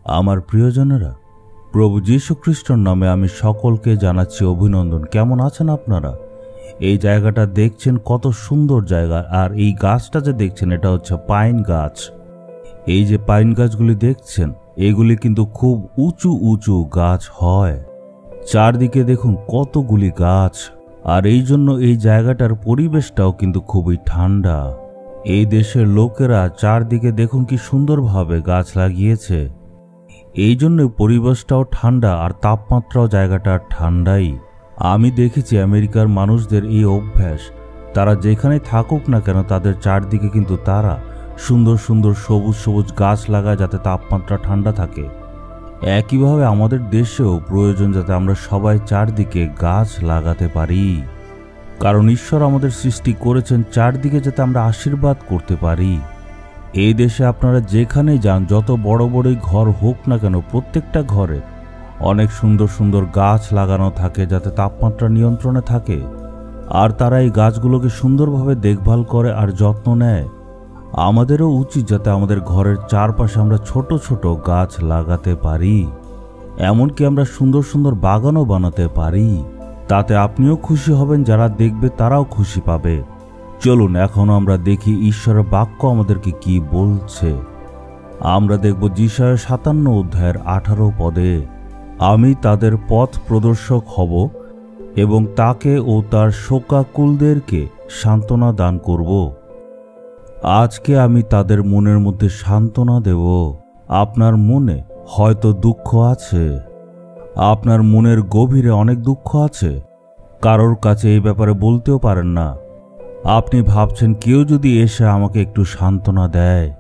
আমার প্রিয়জনেরা, প্রভু যীশু খ্রিস্টর নামে আমি সকলকে জানাচ্ছি অভিনন্দন। কেমন আছেন আপনারা? এই জায়গাটা দেখছেন কত সুন্দর জায়গা। আর এই গাছটা যে দেখছেন এটা হচ্ছে পাইন গাছ। এই যে পাইন গাছগুলি দেখছেন এগুলি কিন্তু খুব উঁচু উঁচু গাছ হয়। চারদিকে দেখুন কতগুলি গাছ। আর এই জন্য এই জায়গাটার পরিবেশটাও কিন্তু খুবই ঠান্ডা। এই দেশের লোকেরা চারদিকে দেখুন কি সুন্দরভাবে গাছ লাগিয়েছে। এই জন্য পরিবেশটাও ঠান্ডা আর তাপমাত্রাও জায়গাটা ঠান্ডাই। আমি দেখেছি আমেরিকার মানুষদের এই অভ্যাস, তারা যেখানে থাকুক না কেন তাদের চারদিকে কিন্তু তারা সুন্দর সুন্দর সবুজ সবুজ গাছ লাগায় যাতে তাপমাত্রা ঠান্ডা থাকে। একইভাবে আমাদের দেশেও প্রয়োজন যাতে আমরা সবাই চারদিকে গাছ লাগাতে পারি, কারণ ঈশ্বর আমাদের সৃষ্টি করেছেন চারদিকে যাতে আমরা আশীর্বাদ করতে পারি। এই দেশে আপনারা যেখানে যান, যত বড় বড়ই ঘর হোক না কেন, প্রত্যেকটা ঘরে অনেক সুন্দর সুন্দর গাছ লাগানো থাকে যাতে তাপমাত্রা নিয়ন্ত্রণে থাকে। আর তারা এই গাছগুলোকে সুন্দরভাবে দেখভাল করে আর যত্ন নেয়। আমাদেরও উচিত যাতে আমাদের ঘরের চারপাশে আমরা ছোট ছোট গাছ লাগাতে পারি, এমনকি আমরা সুন্দর সুন্দর বাগানও বানাতে পারি। তাতে আপনিও খুশি হবেন, যারা দেখবে তারাও খুশি পাবে। চলুন এখন আমরা দেখি ঈশ্বরের বাক্য আমাদেরকে কি বলছে। আমরা দেখব যিশায়া 57 অধ্যায়ের 18 পদে, আমি তাদের পথ প্রদর্শক হব এবং তাকে ও তার শোকাকুলদেরকে সান্ত্বনা দান করব। আজকে আমি তাদের মনের মধ্যে সান্ত্বনা দেব। আপনার মনে হয়তো দুঃখ আছে, আপনার মনের গভীরে অনেক দুঃখ আছে, কারোর কাছে এই ব্যাপারে বলতেও পারেন না। আপনি ভাবছেন কেউ যদি এসে আমাকে একটু সান্ত্বনা দেয়।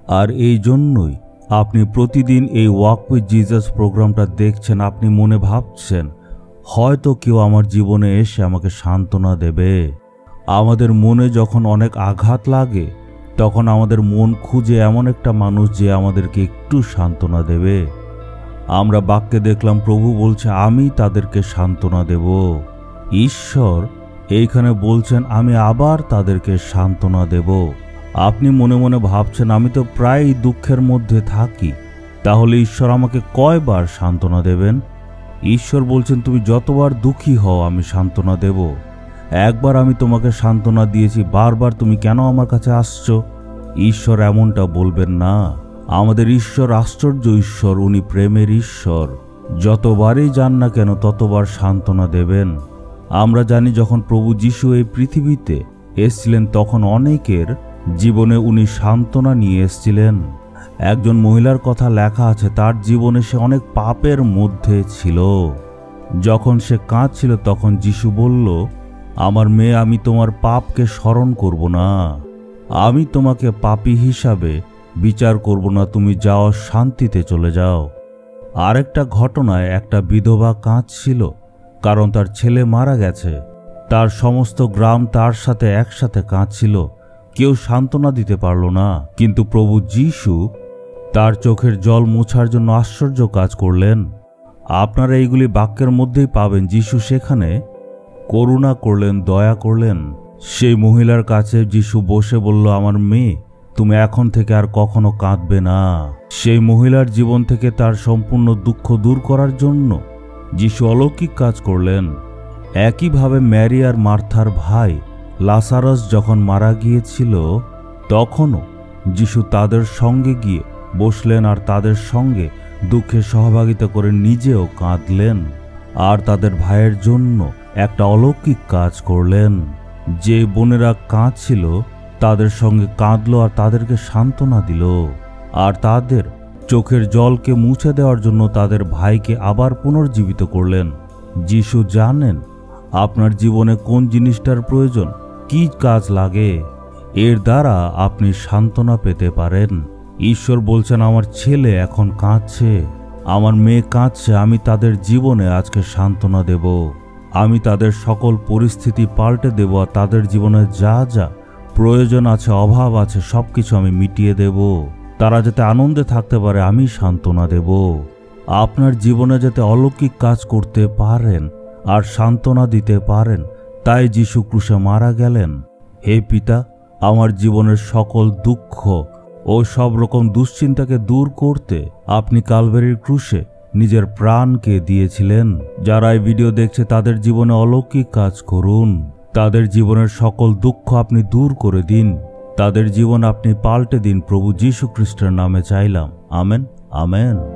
আর এই জন্যই আপনি প্রতিদিন এই ওয়াক উইথ জিসাস প্রোগ্রামটা দেখছেন। আপনি মনে ভাবছেন হয়তো কেউ আমার জীবনে এসে আমাকে সান্ত্বনা দেবে। আমাদের মনে যখন অনেক আঘাত লাগে তখন আমাদের মন খুঁজে এমন একটা মানুষ যে আমাদেরকে একটু সান্ত্বনা দেবে। আমরা বাক্যে দেখলাম প্রভু বলছে আমি তাদেরকে সান্ত্বনা দেব। ঈশ্বর এইখানে বলছেন আমি আবার তাদেরকে সান্ত্বনা দেব। আপনি মনে মনে ভাবছেন আমি তো প্রায় দুঃখের মধ্যে থাকি, তাহলে ঈশ্বর আমাকে কয়বার সান্ত্বনা দেবেন? ঈশ্বর বলছেন তুমি যতবার দুঃখী হও আমি সান্ত্বনা দেব। একবার আমি তোমাকে সান্ত্বনা দিয়েছি, বারবার তুমি কেন আমার কাছে আসছো? ঈশ্বর এমনটা বলবেন না। আমাদের ঈশ্বর আশ্চর্য ঈশ্বর, উনি প্রেমের ঈশ্বর। যতবারই যান না কেন ততবার সান্ত্বনা দেবেন। আমরা জানি যখন প্রভু যীশু এই পৃথিবীতে এসেছিলেন তখন অনেকের জীবনে উনি সান্ত্বনা নিয়ে এসেছিলেন। একজন মহিলার কথা লেখা আছে, তার জীবনে সে অনেক পাপের মধ্যে ছিল। যখন সে কাঁদছিল তখন যীশু বলল, আমার মেয়ে, আমি তোমার পাপকে স্মরণ করব না, আমি তোমাকে পাপী হিসাবে বিচার করব না, তুমি যাও, শান্তিতে চলে যাও। আরেকটা ঘটনায় একটা বিধবা কাঁদছিল, কারণ তার ছেলে মারা গেছে। তার সমস্ত গ্রাম তার সাথে একসাথে কাঁদছিল, কেউ সান্ত্বনা দিতে পারল না। কিন্তু প্রভু যীশু তার চোখের জল মোছার জন্য আশ্চর্য কাজ করলেন। আপনারা এইগুলি বাক্যের মধ্যেই পাবেন। যীশু সেখানে করুণা করলেন, দয়া করলেন। সেই মহিলার কাছে যীশু বসে বলল, আমার মেয়ে, তুমি এখন থেকে আর কখনো কাঁদবে না। সেই মহিলার জীবন থেকে তার সম্পূর্ণ দুঃখ দূর করার জন্য যীশু অলৌকিক কাজ করলেন। একইভাবে ম্যারি আর মার্থার ভাই লাসারাস যখন মারা গিয়েছিল তখনও যীশু তাদের সঙ্গে গিয়ে বসলেন আর তাদের সঙ্গে দুঃখে সহভাগিতা করে নিজেও কাঁদলেন। আর তাদের ভাইয়ের জন্য একটা অলৌকিক কাজ করলেন। যে বোনেরা কাঁদছিল তাদের সঙ্গে কাঁদলো আর তাদেরকে সান্ত্বনা দিল। আর তাদের চোখের জলকে মুছে দেওয়ার জন্য তাদের ভাইকে আবার পুনর্জীবিত করলেন। যীশু জানেন আপনার জীবনে কোন জিনিসটার প্রয়োজন, কি কাজ লাগে, এর দ্বারা আপনি সান্ত্বনা পেতে পারেন। ঈশ্বর বলছেন আমার ছেলে এখন কাঁদছে, আমার মেয়ে কাঁদছে, আমি তাদের জীবনে আজকে সান্ত্বনা দেব। আমি তাদের সকল পরিস্থিতি পাল্টে দেব আর তাদের জীবনে যা যা প্রয়োজন আছে, অভাব আছে, সবকিছু আমি মিটিয়ে দেব। তারা যাতে আনন্দে থাকতে পারে আমি সান্ত্বনা দেব। আপনার জীবনে যাতে অলৌকিক কাজ করতে পারেন আর সান্ত্বনা দিতে পারেন, তাই যিশু ক্রুশে মারা গেলেন। হে পিতা, আমার জীবনের সকল দুঃখ ও সব রকম দুশ্চিন্তাকে দূর করতে আপনি কালভারির ক্রুশে নিজের প্রাণকে দিয়েছিলেন। যারা এই ভিডিও দেখছে তাদের জীবনে অলৌকিক কাজ করুন। তাদের জীবনের সকল দুঃখ আপনি দূর করে দিন। তাদের জীবন আপনি পাল্টে দিন। প্রভু যীশু খ্রিস্টের নামে চাইলাম। Amen, amen.